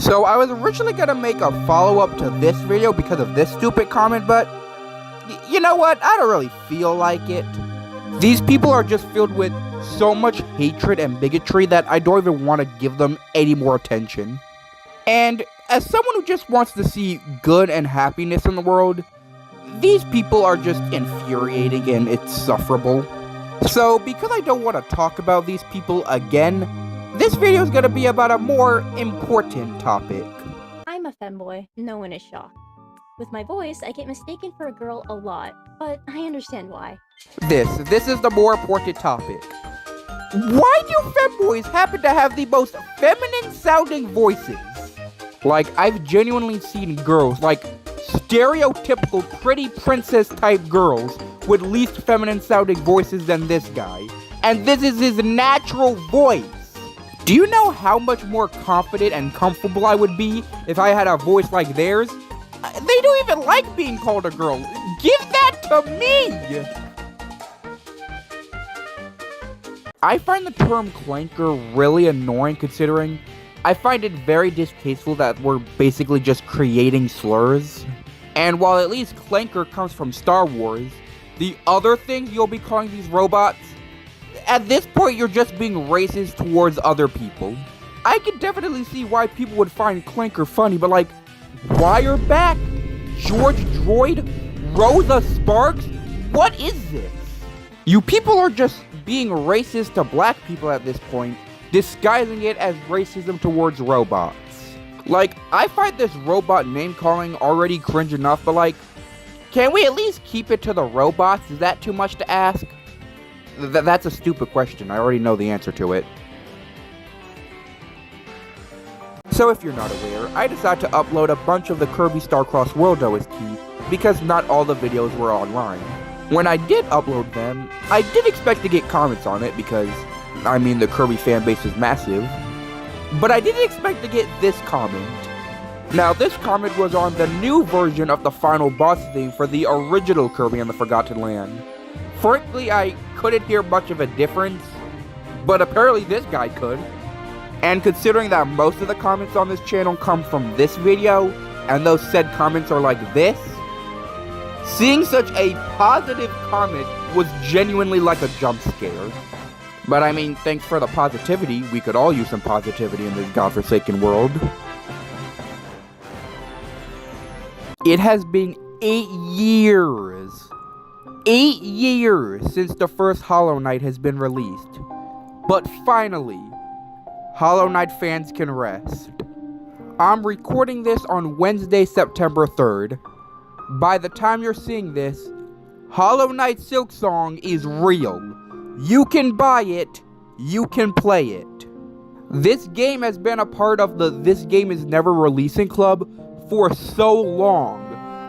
So I was originally gonna make a follow-up to this video because of this stupid comment, but you know what? I don't really feel like it. These people are just filled with so much hatred and bigotry that I don't even want to give them any more attention. And as someone who just wants to see good and happiness in the world, these people are just infuriating and it's sufferable. So because I don't want to talk about these people again, this video is going to be about a more important topic. I'm a femboy. No one is shocked. With my voice, I get mistaken for a girl a lot, but I understand why. This is the more important topic. Why do femboys happen to have the most feminine sounding voices? Like, I've genuinely seen girls, like stereotypical pretty princess type girls with least feminine sounding voices than this guy. And this is his natural voice. Do you know how much more confident and comfortable I would be if I had a voice like theirs? They don't even like being called a girl. Give that to me! I find the term clanker really annoying considering I find it very distasteful that we're basically just creating slurs. And while at least clanker comes from Star Wars, the other things you'll be calling these robots, at this point you're just being racist towards other people. I can definitely see why people would find clanker funny, but like, Wireback? George Droid? Rosa Sparks? What is this? You people are just being racist to black people at this point, disguising it as racism towards robots. Like, I find this robot name calling already cringe enough, but like, can we at least keep it to the robots? Is that too much to ask? That's a stupid question. I already know the answer to it. So if you're not aware, I decided to upload a bunch of the Kirby Starcross World OST because not all the videos were online. When I did upload them, I did expect to get comments on it because, I mean, the Kirby fanbase is massive. But I didn't expect to get this comment. Now, this comment was on the new version of the final boss theme for the original Kirby and the Forgotten Land. Frankly, I couldn't hear much of a difference, but apparently this guy could. And considering that most of the comments on this channel come from this video, and those said comments are like this, seeing such a positive comment was genuinely like a jump scare. But I mean, thanks for the positivity. We could all use some positivity in this godforsaken world. It has been 8 years. 8 years since the first Hollow Knight has been released. But finally, Hollow Knight fans can rest. I'm recording this on Wednesday, September 3rd. By the time you're seeing this, Hollow Knight Silksong is real. You can buy it, you can play it. This game has been a part of the This Game Is Never Releasing Club for so long,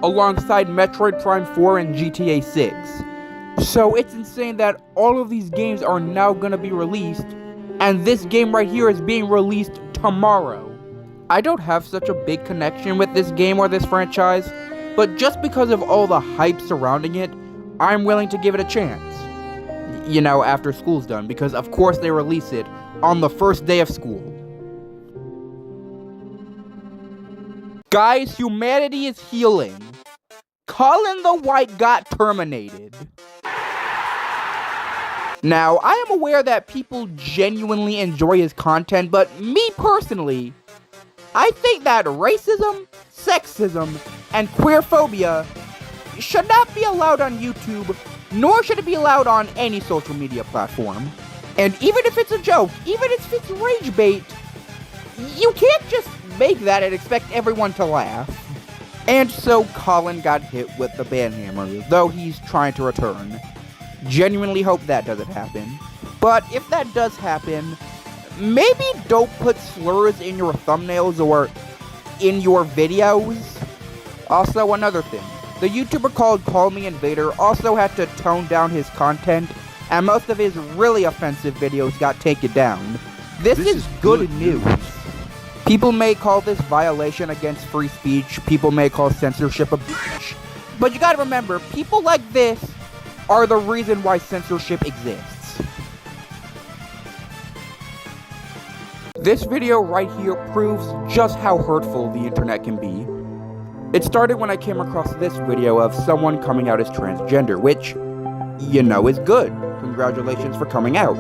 alongside Metroid Prime 4 and GTA 6. So it's insane that all of these games are now gonna be released, and this game right here is being released tomorrow. I don't have such a big connection with this game or this franchise, but just because of all the hype surrounding it, I'm willing to give it a chance. You know, after school's done, because of course they release it on the first day of school. Guys, humanity is healing. Colin the White got terminated. Now, I am aware that people genuinely enjoy his content, but me personally, I think that racism, sexism, and queerphobia should not be allowed on YouTube, nor should it be allowed on any social media platform. And even if it's a joke, even if it's rage bait, you can't just make that and expect everyone to laugh. And so Colin got hit with the banhammer, though he's trying to return. Genuinely hope that doesn't happen. But if that does happen, maybe don't put slurs in your thumbnails or in your videos. Also, another thing. The YouTuber called Call Me Invader also had to tone down his content, and most of his really offensive videos got taken down. This is good news. People may call this violation against free speech, people may call censorship a bitch. But you gotta remember, people like this are the reason why censorship exists. This video right here proves just how hurtful the internet can be. It started when I came across this video of someone coming out as transgender, which, you know, is good. Congratulations for coming out.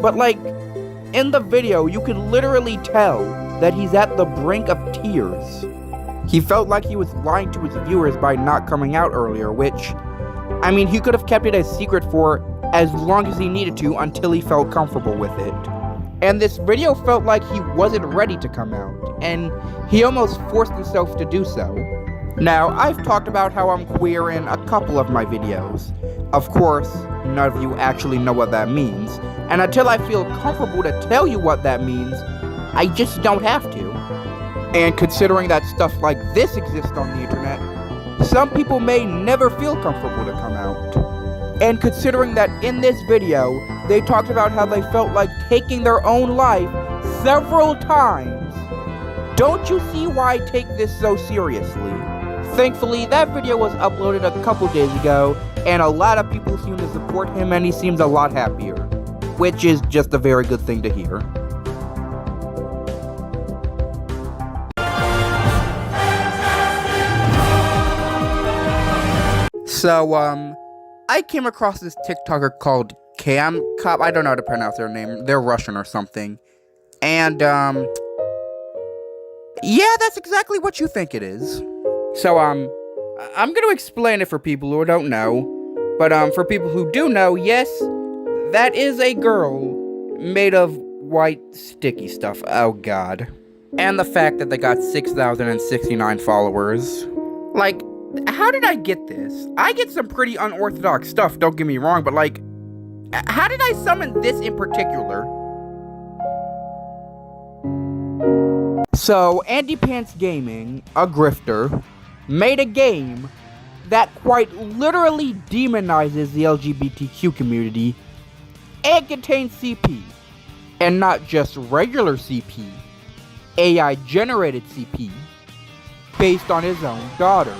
But like, in the video, you can literally tell that he's at the brink of tears. He felt like he was lying to his viewers by not coming out earlier, which, I mean, he could have kept it a secret for as long as he needed to until he felt comfortable with it. And this video felt like he wasn't ready to come out, and he almost forced himself to do so. Now, I've talked about how I'm queer in a couple of my videos. Of course, none of you actually know what that means, and until I feel comfortable to tell you what that means, I just don't have to. And considering that stuff like this exists on the internet, some people may never feel comfortable to come out. And considering that in this video, they talked about how they felt like taking their own life several times, don't you see why I take this so seriously? Thankfully, that video was uploaded a couple days ago, and a lot of people seem to support him and he seems a lot happier, which is just a very good thing to hear. So, I came across this TikToker called Cam Cop. I don't know how to pronounce their name. They're Russian or something. And, yeah, that's exactly what you think it is. So, I'm gonna explain it for people who don't know. But, for people who do know, yes, that is a girl made of white sticky stuff. Oh, God. And the fact that they got 6,069 followers. Like, how did I get this? I get some pretty unorthodox stuff, don't get me wrong, but like, how did I summon this in particular? So, Andy Pants Gaming, a grifter, made a game that quite literally demonizes the LGBTQ community and contains CP. And not just regular CP, AI-generated CP, based on his own daughter.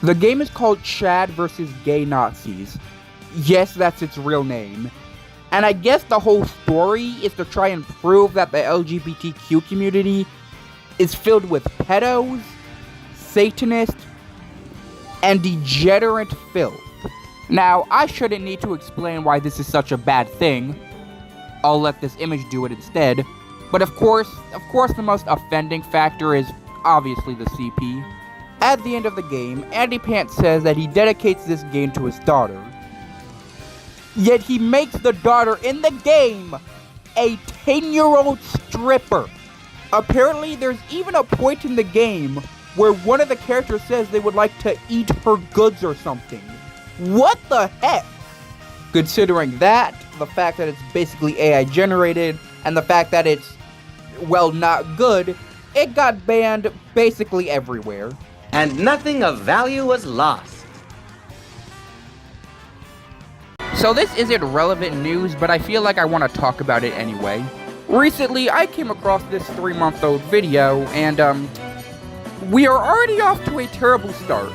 The game is called Chad vs. Gay Nazis. Yes, that's its real name. And I guess the whole story is to try and prove that the LGBTQ community is filled with pedos, satanists, and degenerate filth. Now, I shouldn't need to explain why this is such a bad thing. I'll let this image do it instead. But of course, the most offending factor is obviously the CP. At the end of the game, Andy Pants says that he dedicates this game to his daughter. Yet he makes the daughter in the game a 10-year-old stripper. Apparently, there's even a point in the game where one of the characters says they would like to eat her goods or something. What the heck? Considering that, the fact that it's basically AI generated, and the fact that it's, well, not good, it got banned basically everywhere. And nothing of value was lost. So this isn't relevant news, but I feel like I want to talk about it anyway. Recently, I came across this 3-month-old video, and, we are already off to a terrible start.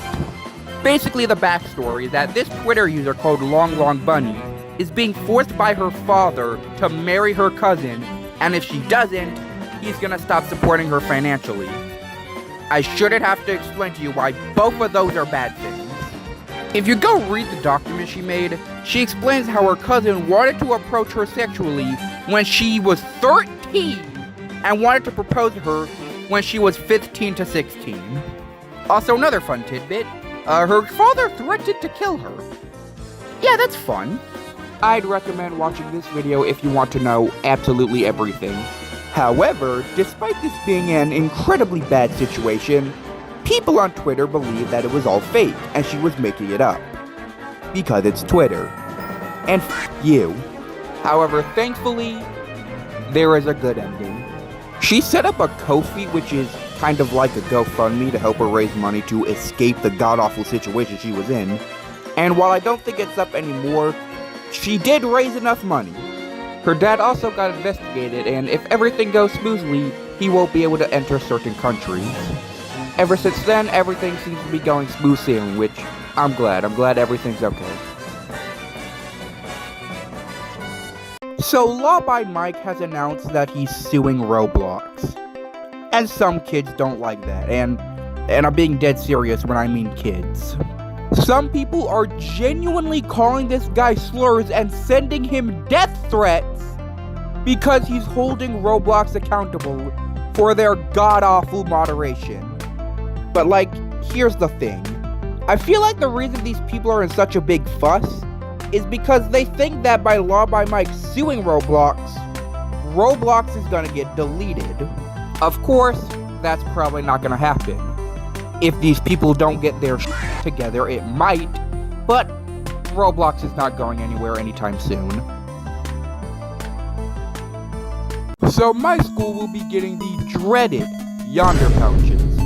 Basically, the backstory is that this Twitter user called Long Long Bunny is being forced by her father to marry her cousin, and if she doesn't, he's gonna stop supporting her financially. I shouldn't have to explain to you why both of those are bad things. If you go read the document she made, she explains how her cousin wanted to approach her sexually when she was 13 and wanted to propose to her when she was 15 to 16. Also, another fun tidbit, her father threatened to kill her. Yeah, that's fun. I'd recommend watching this video if you want to know absolutely everything. However, despite this being an incredibly bad situation, people on Twitter believe that it was all fake and she was making it up. Because it's Twitter. And you. However, thankfully, there is a good ending. She set up a Ko-fi, which is kind of like a GoFundMe to help her raise money to escape the god-awful situation she was in. And while I don't think it's up anymore, she did raise enough money. Her dad also got investigated, and if everything goes smoothly, he won't be able to enter certain countries. Ever since then, everything seems to be going smooth sailing, which I'm glad. I'm glad everything's okay. So Law by Mike has announced that he's suing Roblox. And some kids don't like that, and I'm being dead serious when I mean kids. Some people are genuinely calling this guy slurs and sending him death threats because he's holding Roblox accountable for their god-awful moderation. But like, here's the thing. I feel like the reason these people are in such a big fuss is because they think that by Law by Mike suing Roblox, Roblox is gonna get deleted. Of course, that's probably not gonna happen. If these people don't get their shit together, it might, but Roblox is not going anywhere anytime soon. So my school will be getting the dreaded Yonder Pouches.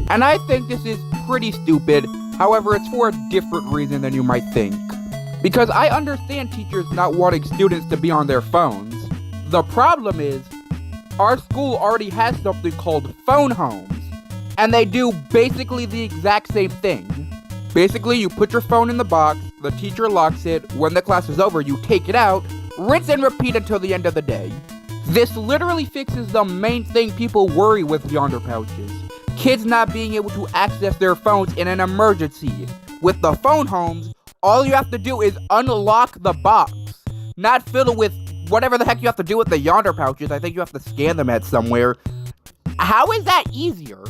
And I think this is pretty stupid, however, it's for a different reason than you might think. Because I understand teachers not wanting students to be on their phones. The problem is, our school already has something called phone homes. And they do basically the exact same thing. Basically, you put your phone in the box, the teacher locks it, when the class is over, you take it out, rinse and repeat until the end of the day. This literally fixes the main thing people worry with Yonder Pouches. Kids not being able to access their phones in an emergency. With the phone homes, all you have to do is unlock the box. Not fill it with whatever the heck you have to do with the Yonder Pouches. I think you have to scan them at somewhere. How is that easier?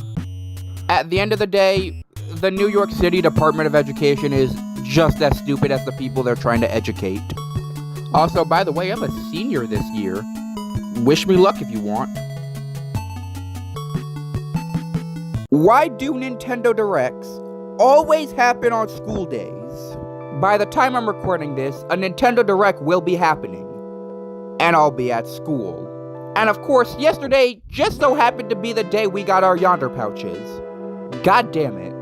At the end of the day, the New York City Department of Education is just as stupid as the people they're trying to educate. Also, by the way, I'm a senior this year. Wish me luck if you want. Why do Nintendo Directs always happen on school days? By the time I'm recording this, a Nintendo Direct will be happening. And I'll be at school. And of course, yesterday just so happened to be the day we got our Yonder Pouches. God damn it.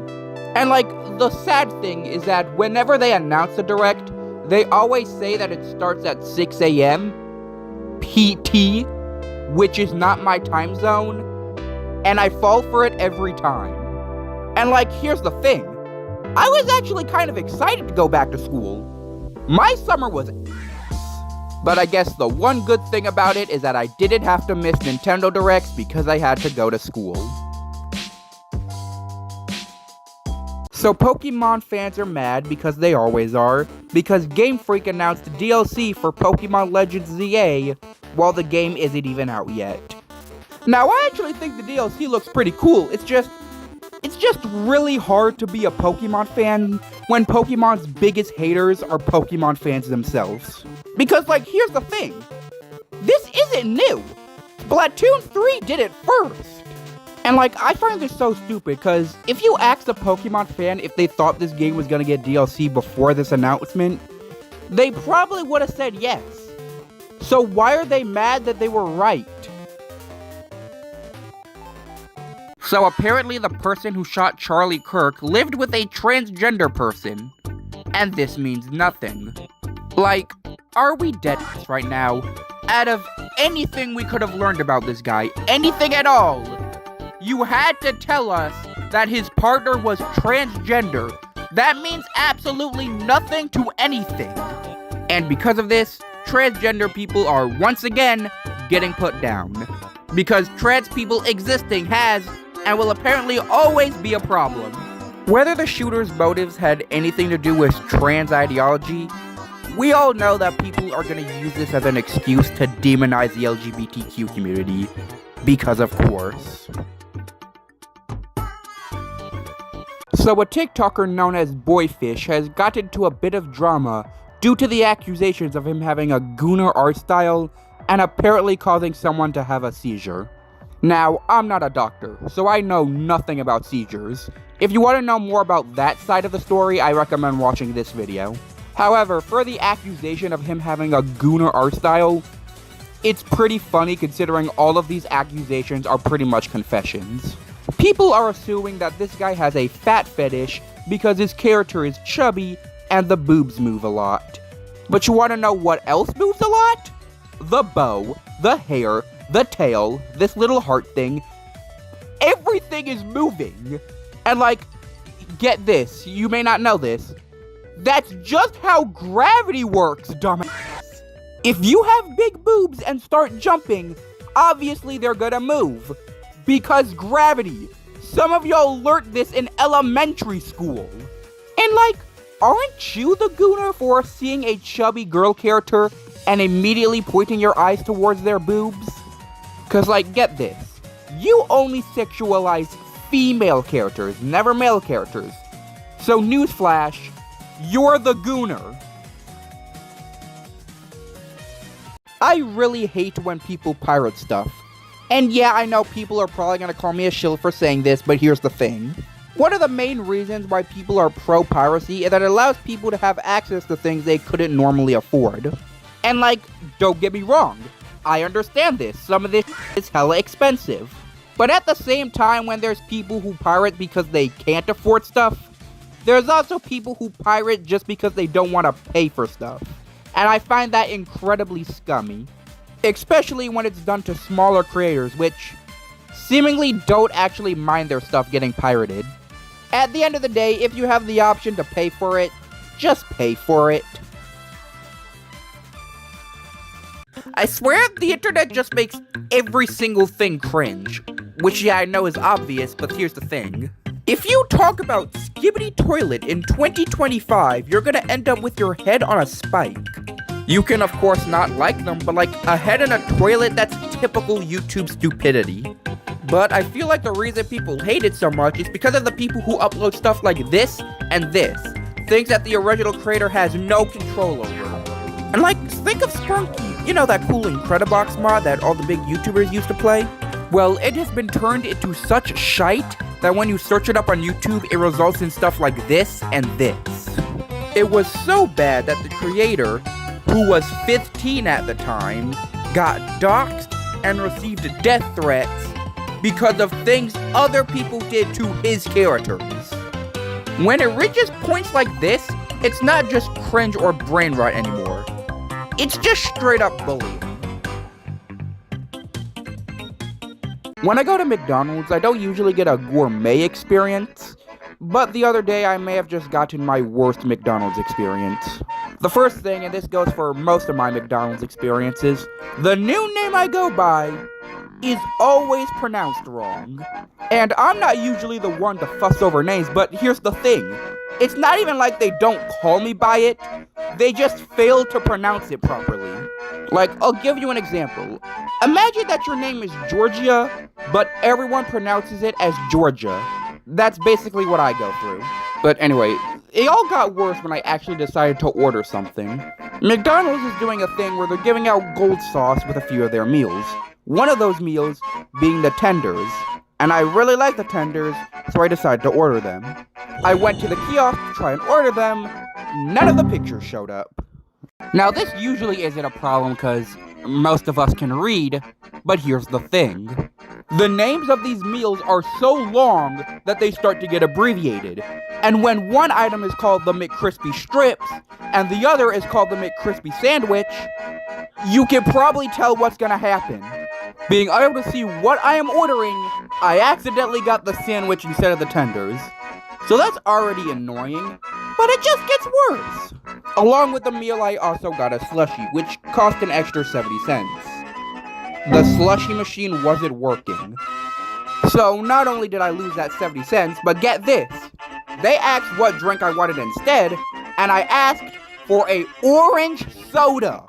And like, the sad thing is that whenever they announce the Direct, they always say that it starts at 6 a.m. PT, which is not my time zone, and I fall for it every time. And like, here's the thing. I was actually kind of excited to go back to school. My summer was but I guess the one good thing about it is that I didn't have to miss Nintendo Directs because I had to go to school. So Pokemon fans are mad, because they always are, because Game Freak announced DLC for Pokemon Legends ZA while the game isn't even out yet. Now, I actually think the DLC looks pretty cool. It's just really hard to be a Pokemon fan when Pokemon's biggest haters are Pokemon fans themselves. Because, like, here's the thing. This isn't new. Splatoon 3 did it first. And, like, I find this so stupid, because if you asked a Pokemon fan if they thought this game was gonna get DLC before this announcement, they probably would have said yes. So why are they mad that they were right? So apparently the person who shot Charlie Kirk lived with a transgender person. And this means nothing. Like, are we dead right now? Out of anything we could have learned about this guy, anything at all, you had to tell us that his partner was transgender. That means absolutely nothing to anything. And because of this, transgender people are once again getting put down. Because trans people existing has and will apparently always be a problem. Whether the shooter's motives had anything to do with trans ideology, we all know that people are going to use this as an excuse to demonize the LGBTQ community. Because of course. So a TikToker known as Boyfish has gotten into a bit of drama due to the accusations of him having a Gooner art style and apparently causing someone to have a seizure. Now, I'm not a doctor, so I know nothing about seizures. If you want to know more about that side of the story, I recommend watching this video. However, for the accusation of him having a Gooner art style, it's pretty funny considering all of these accusations are pretty much confessions. People are assuming that this guy has a fat fetish because his character is chubby and the boobs move a lot. But you want to know what else moves a lot? The bow, the hair, the tail, this little heart thing. Everything is moving. And like, get this, you may not know this. That's just how gravity works, dumbass. If you have big boobs and start jumping, obviously they're gonna move. Because gravity. Some of y'all learned this in elementary school. And like, aren't you the gooner for seeing a chubby girl character and immediately pointing your eyes towards their boobs? Cause like, get this. You only sexualize female characters, never male characters. So newsflash, you're the gooner. I really hate when people pirate stuff. And yeah, I know people are probably gonna call me a shill for saying this, but here's the thing. One of the main reasons why people are pro-piracy is that it allows people to have access to things they couldn't normally afford. And like, don't get me wrong, I understand this, some of this is hella expensive. But at the same time, when there's people who pirate because they can't afford stuff, there's also people who pirate just because they don't want to pay for stuff. And I find that incredibly scummy. Especially when it's done to smaller creators, which seemingly don't actually mind their stuff getting pirated. At the end of the day, if you have the option to pay for it, just pay for it. I swear the internet just makes every single thing cringe. Which, yeah, I know is obvious, but here's the thing. If you talk about Skibidi Toilet in 2025, you're gonna end up with your head on a spike. You can, of course, not like them, but like, a head in a toilet, that's typical YouTube stupidity. But I feel like the reason people hate it so much is because of the people who upload stuff like this and this. Things that the original creator has no control over. And like, think of Sprunky. You know that cool Incredibox mod that all the big YouTubers used to play? Well, it has been turned into such shite that when you search it up on YouTube, it results in stuff like this and this. It was so bad that the creator, who was 15 at the time, got doxxed and received death threats because of things other people did to his characters. When it reaches points like this, it's not just cringe or brain rot anymore. It's just straight up bullying. When I go to McDonald's, I don't usually get a gourmet experience, but the other day I may have just gotten my worst McDonald's experience. The first thing, and this goes for most of my McDonald's experiences, the new name I go by is always pronounced wrong. And I'm not usually the one to fuss over names, but here's the thing. It's not even like they don't call me by it, they just fail to pronounce it properly. Like, I'll give you an example. Imagine that your name is Georgia, but everyone pronounces it as Georgia. That's basically what I go through. But anyway, it all got worse when I actually decided to order something. McDonald's is doing a thing where they're giving out gold sauce with a few of their meals. One of those meals being the tenders. And I really like the tenders, so I decided to order them. I went to the kiosk to try and order them. None of the pictures showed up. Now, this usually isn't a problem because most of us can read, but here's the thing. The names of these meals are so long that they start to get abbreviated. And when one item is called the McCrispy Strips, and the other is called the McCrispy Sandwich, you can probably tell what's gonna happen. Being unable to see what I am ordering, I accidentally got the sandwich instead of the tenders. So that's already annoying, but it just gets worse. Along with the meal, I also got a slushie, which cost an extra 70 cents. The slushie machine wasn't working. So not only did I lose that 70 cents, but get this. They asked what drink I wanted instead, and I asked for a orange soda.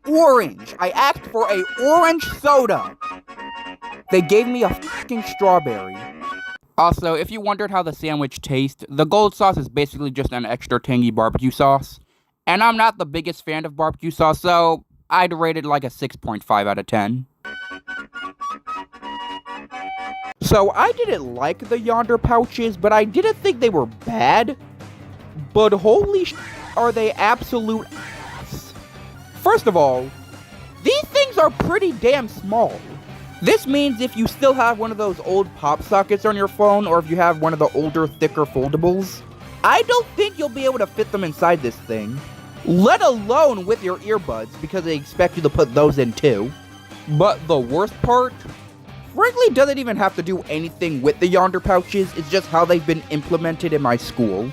Orange. I asked for a orange soda. They gave me a fucking strawberry. Also, if you wondered how the sandwich tastes, the gold sauce is basically just an extra tangy barbecue sauce. And I'm not the biggest fan of barbecue sauce, so I'd rate it like a 6.5 out of 10. So I didn't like the Yonder pouches, but I didn't think they were bad. But holy sh**, are they absolute ass. First of all, these things are pretty damn small. This means if you still have one of those old pop sockets on your phone, or if you have one of the older, thicker foldables, I don't think you'll be able to fit them inside this thing. Let alone with your earbuds, because they expect you to put those in too. But the worst part, frankly, doesn't even have to do anything with the Yonder pouches, it's just how they've been implemented in my school.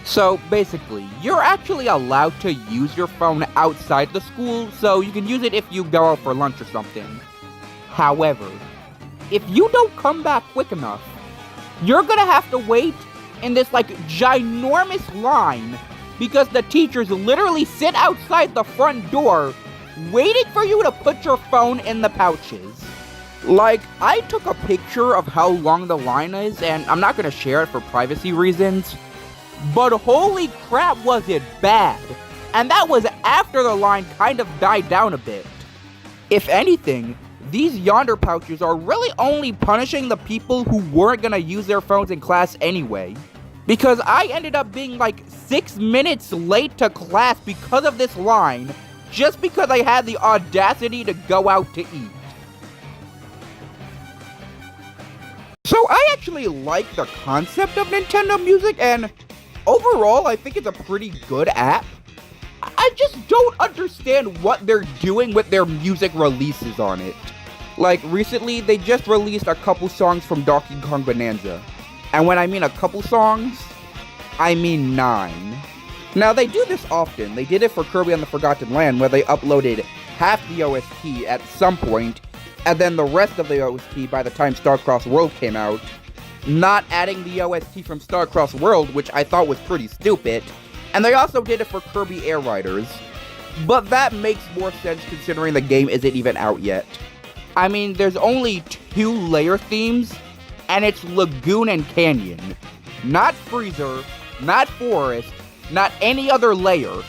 So basically, you're actually allowed to use your phone outside the school, so you can use it if you go out for lunch or something. However, if you don't come back quick enough, you're gonna have to wait in this like ginormous line because the teachers literally sit outside the front door waiting for you to put your phone in the pouches. Like, I took a picture of how long the line is, and I'm not gonna share it for privacy reasons, but holy crap was it bad. And that was after the line kind of died down a bit. If anything, these yonder pouches are really only punishing the people who weren't gonna use their phones in class anyway. Because I ended up being like 6 minutes late to class because of this line, just because I had the audacity to go out to eat. So I actually like the concept of Nintendo Music, and overall I think it's a pretty good app. I just don't understand what they're doing with their music releases on it. Like, recently, they just released a couple songs from Donkey Kong Bonanza. And when I mean a couple songs, I mean 9. Now, they do this often. They did it for Kirby and the Forgotten Land, where they uploaded half the OST at some point, and then the rest of the OST by the time Starcross World came out, not adding the OST from Starcross World, which I thought was pretty stupid. And they also did it for Kirby Air Riders. But that makes more sense considering the game isn't even out yet. I mean, there's only 2 layer themes, and it's Lagoon and Canyon. Not Freezer, not Forest, not any other layer.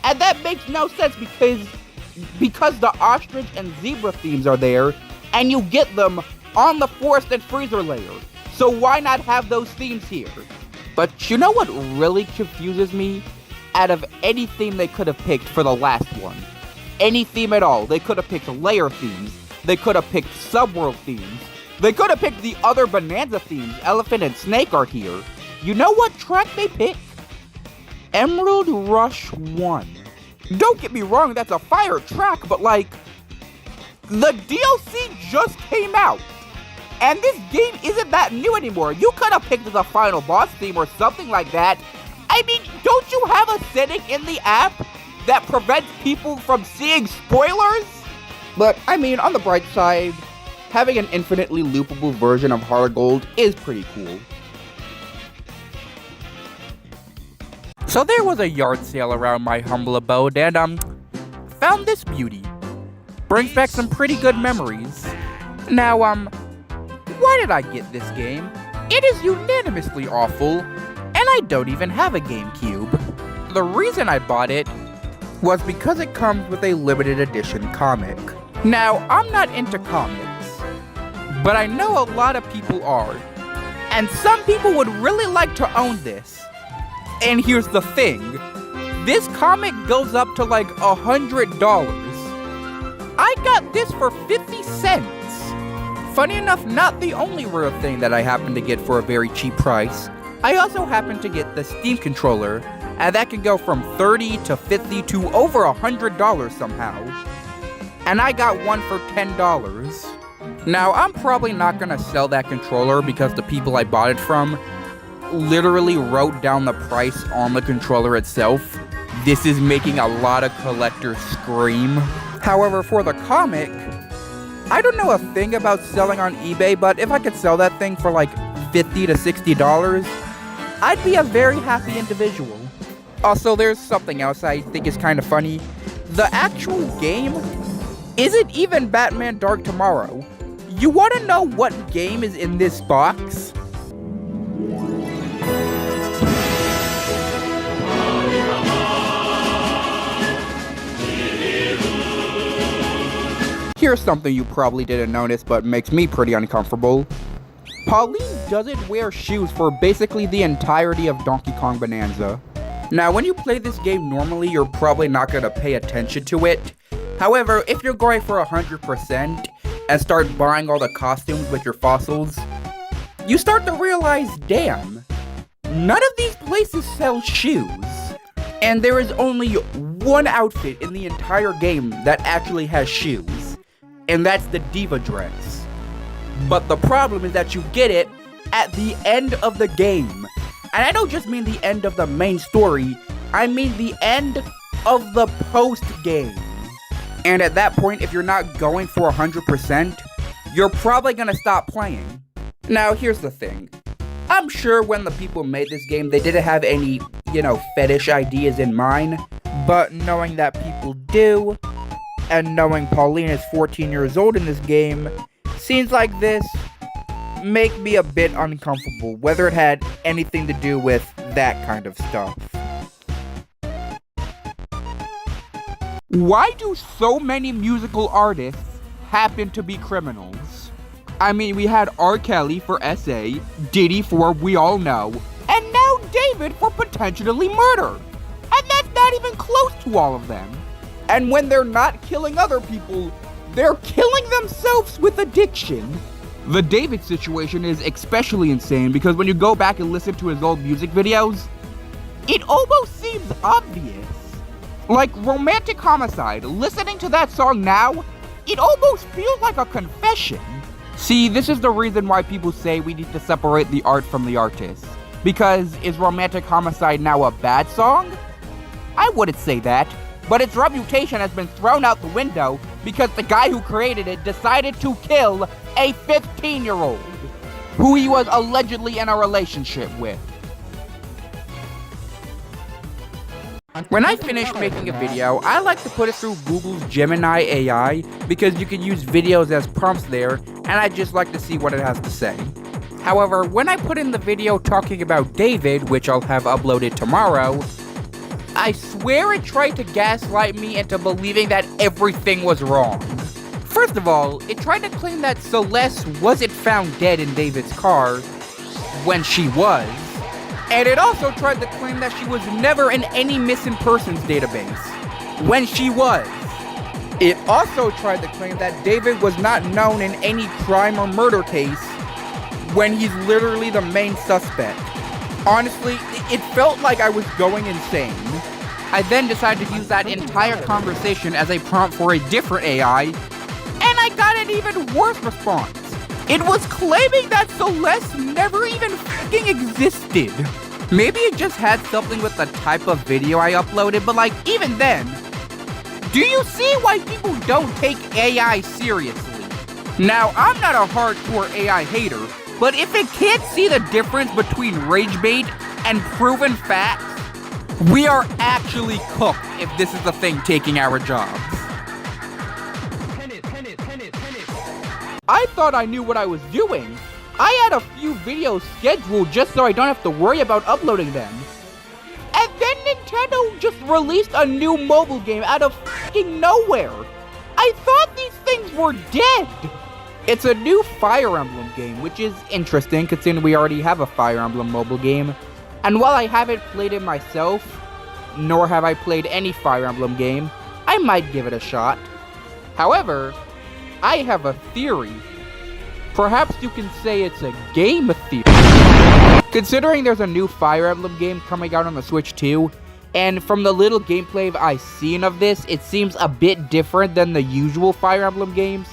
And that makes no sense because the Ostrich and Zebra themes are there, and you get them on the Forest and Freezer layer. So why not have those themes here? But you know what really confuses me? Out of any theme they could have picked for the last one. Any theme at all. They could have picked layer themes. They could have picked Subworld themes. They could have picked the other Bonanza themes. Elephant and Snake are here. You know what track they picked? Emerald Rush 1. Don't get me wrong, that's a fire track, but like, the DLC just came out. And this game isn't that new anymore. You could have picked the final boss theme or something like that. I mean, don't you have a setting in the app that prevents people from seeing spoilers? But, I mean, on the bright side, having an infinitely loopable version of Heart of Gold is pretty cool. So there was a yard sale around my humble abode, and, found this beauty. Brings back some pretty good memories. Now, why did I get this game? It is unanimously awful, and I don't even have a GameCube. The reason I bought it was because it comes with a limited edition comic. Now, I'm not into comics, but I know a lot of people are, and some people would really like to own this. And here's the thing, this comic goes up to like $100. I got this for 50 cents. Funny enough, not the only rare thing that I happened to get for a very cheap price. I also happened to get the Steam controller, and that can go from $30 to $50 to over $100 somehow. And I got one for $10. Now, I'm probably not gonna sell that controller because the people I bought it from literally wrote down the price on the controller itself. This is making a lot of collectors scream. However, for the comic, I don't know a thing about selling on eBay, but if I could sell that thing for like $50 to $60, I'd be a very happy individual. Also, there's something else I think is kind of funny. The actual game isn't even Batman Dark Tomorrow. You want to know what game is in this box? Here's something you probably didn't notice but makes me pretty uncomfortable. Pauline doesn't wear shoes for basically the entirety of Donkey Kong Bonanza. Now, when you play this game normally, you're probably not going to pay attention to it. However, if you're going for 100% and start buying all the costumes with your fossils, you start to realize, damn, none of these places sell shoes. And there is only one outfit in the entire game that actually has shoes, and that's the Diva dress. But the problem is that you get it at the end of the game. And I don't just mean the end of the main story, I mean the end of the post-game. And at that point, if you're not going for 100%, you're probably gonna stop playing. Now, here's the thing. I'm sure when the people made this game, they didn't have any, fetish ideas in mind, but knowing that people do, and knowing Pauline is 14 years old in this game, scenes like this make me a bit uncomfortable, whether it had anything to do with that kind of stuff. Why do so many musical artists happen to be criminals? I mean, we had R. Kelly for S.A., Diddy for We All Know, and now David for potentially murder. And that's not even close to all of them. And when they're not killing other people, they're killing themselves with addiction. The David situation is especially insane because when you go back and listen to his old music videos, it almost seems obvious. Like Romantic Homicide, listening to that song now, it almost feels like a confession. See, this is the reason why people say we need to separate the art from the artist. Because is Romantic Homicide now a bad song? I wouldn't say that, but its reputation has been thrown out the window because the guy who created it decided to kill a 15-year-old who he was allegedly in a relationship with. When I finish making a video, I like to put it through Google's Gemini AI because you can use videos as prompts there, and I just like to see what it has to say. However, when I put in the video talking about David, which I'll have uploaded tomorrow, I swear it tried to gaslight me into believing that everything was wrong. First of all, it tried to claim that Celeste wasn't found dead in David's car when she was. And it also tried to claim that she was never in any missing persons database, when she was. It also tried to claim that David was not known in any crime or murder case, when he's literally the main suspect. Honestly, it felt like I was going insane. I then decided to use that entire conversation as a prompt for a different AI, and I got an even worse response. It was claiming that Celeste never even fucking existed. Maybe it just had something with the type of video I uploaded, but even then, do you see why people don't take AI seriously? Now, I'm not a hardcore AI hater, but if it can't see the difference between rage bait and proven facts, we are actually cooked if this is the thing taking our jobs. I thought I knew what I was doing. I had a few videos scheduled just so I don't have to worry about uploading them. And then Nintendo just released a new mobile game out of fucking nowhere. I thought these things were dead. It's a new Fire Emblem game, which is interesting considering we already have a Fire Emblem mobile game. And while I haven't played it myself, nor have I played any Fire Emblem game, I might give it a shot. However, I have a theory. Perhaps you can say it's a game theory. Considering there's a new Fire Emblem game coming out on the Switch too, and from the little gameplay I've seen of this, it seems a bit different than the usual Fire Emblem games,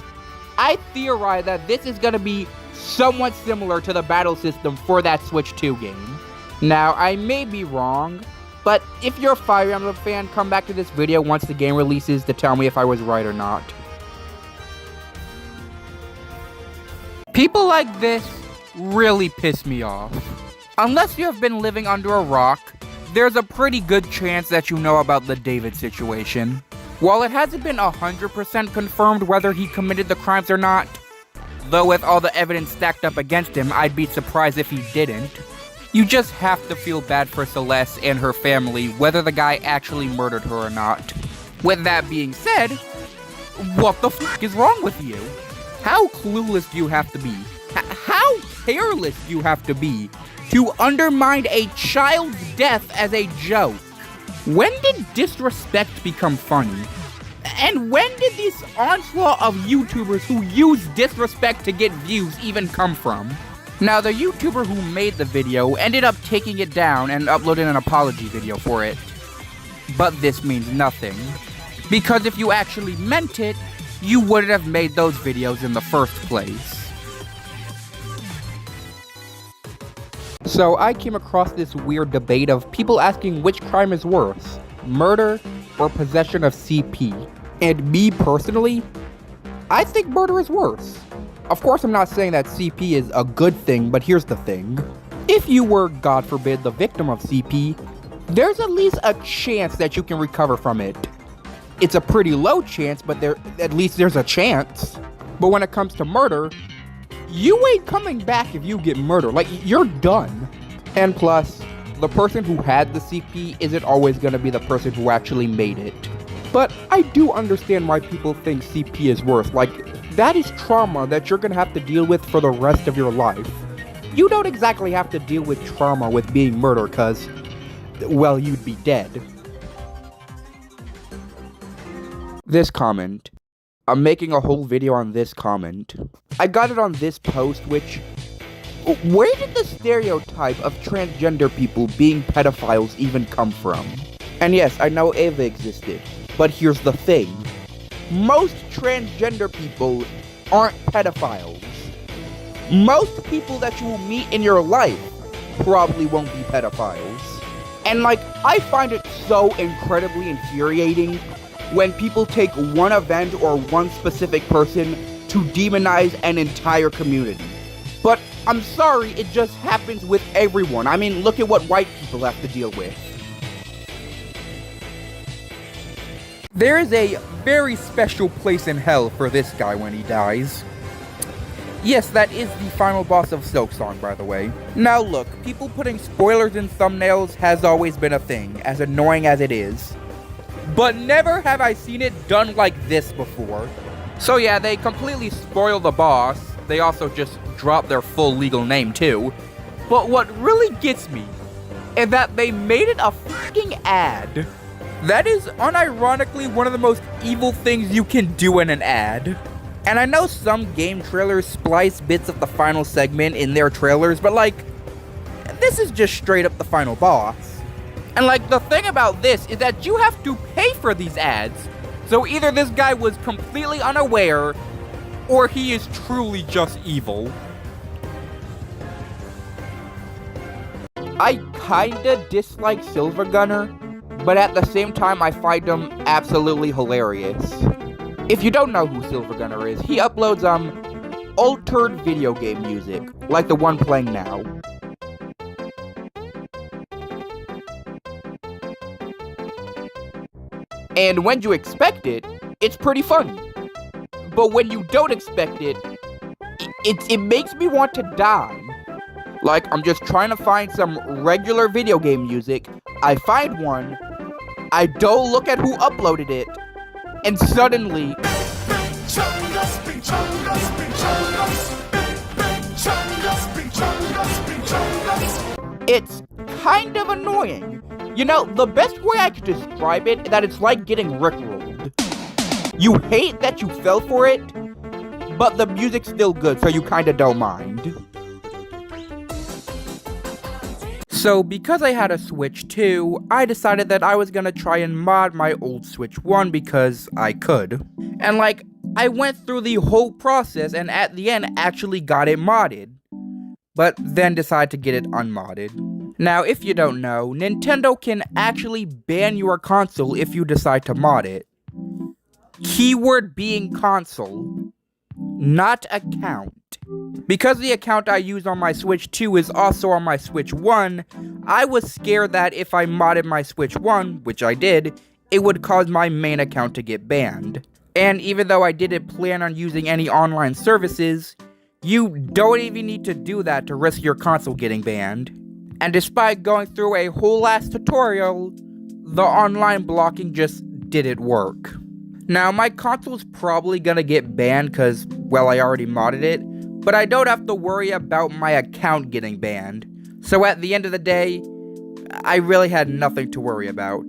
I theorize that this is going to be somewhat similar to the battle system for that Switch 2 game. Now, I may be wrong, but if you're a Fire Emblem fan, come back to this video once the game releases to tell me if I was right or not. People like this really piss me off. Unless you have been living under a rock, there's a pretty good chance that you know about the David situation. While it hasn't been 100% confirmed whether he committed the crimes or not, though with all the evidence stacked up against him, I'd be surprised if he didn't, you just have to feel bad for Celeste and her family, whether the guy actually murdered her or not. With that being said, what the f*** is wrong with you? How clueless do you have to be? How careless do you have to be to undermine a child's death as a joke? When did disrespect become funny? And when did this onslaught of YouTubers who use disrespect to get views even come from? Now, the YouTuber who made the video ended up taking it down and uploading an apology video for it. But this means nothing. Because if you actually meant it, you wouldn't have made those videos in the first place. So I came across this weird debate of people asking which crime is worse, murder or possession of CP. And me personally, I think murder is worse. Of course, I'm not saying that CP is a good thing, but here's the thing. If you were, God forbid, the victim of CP, there's at least a chance that you can recover from it. It's a pretty low chance, but at least there's a chance. But when it comes to murder, you ain't coming back if you get murdered. Like, you're done. And plus, the person who had the CP isn't always gonna be the person who actually made it. But I do understand why people think CP is worse. Like, that is trauma that you're gonna have to deal with for the rest of your life. You don't exactly have to deal with trauma with being murdered, cause, well, you'd be dead. This comment. I'm making a whole video on this comment. I got it on this post, which... Where did the stereotype of transgender people being pedophiles even come from? And yes, I know Ava existed, but here's the thing. Most transgender people aren't pedophiles. Most people that you will meet in your life probably won't be pedophiles. And like, I find it so incredibly infuriating when people take one event or one specific person to demonize an entire community. But I'm sorry, it just happens with everyone. I mean, look at what white people have to deal with. There is a very special place in hell for this guy when he dies. Yes, that is the final boss of Silksong, by the way. Now look, people putting spoilers in thumbnails has always been a thing, as annoying as it is. But never have I seen it done like this before. So yeah, they completely spoil the boss. They also just drop their full legal name too. But what really gets me is that they made it a fucking ad. That is unironically one of the most evil things you can do in an ad. And I know some game trailers splice bits of the final segment in their trailers, but like, this is just straight up the final boss. And like, the thing about this is that you have to pay for these ads. So either this guy was completely unaware, or he is truly just evil. I kinda dislike Silvergunner, but at the same time I find him absolutely hilarious. If you don't know who Silvergunner is, he uploads altered video game music, like the one playing now. And when you expect it, it's pretty funny. But when you don't expect it, it makes me want to die. Like, I'm just trying to find some regular video game music, I find one, I don't look at who uploaded it, and suddenly... It's kind of annoying. You know, the best way I could describe it is that it's like getting rickrolled. You hate that you fell for it, but the music's still good, so you kinda don't mind. So, because I had a Switch 2, I decided that I was gonna try and mod my old Switch 1 because I could. And like, I went through the whole process and at the end actually got it modded. But then decided to get it unmodded. Now, if you don't know, Nintendo can actually ban your console if you decide to mod it. Keyword being console, not account. Because the account I use on my Switch 2 is also on my Switch 1, I was scared that if I modded my Switch 1, which I did, it would cause my main account to get banned. And even though I didn't plan on using any online services, you don't even need to do that to risk your console getting banned. And despite going through a whole ass tutorial, the online blocking just didn't work. Now, my console's probably gonna get banned cause, well, I already modded it, but I don't have to worry about my account getting banned. So at the end of the day, I really had nothing to worry about.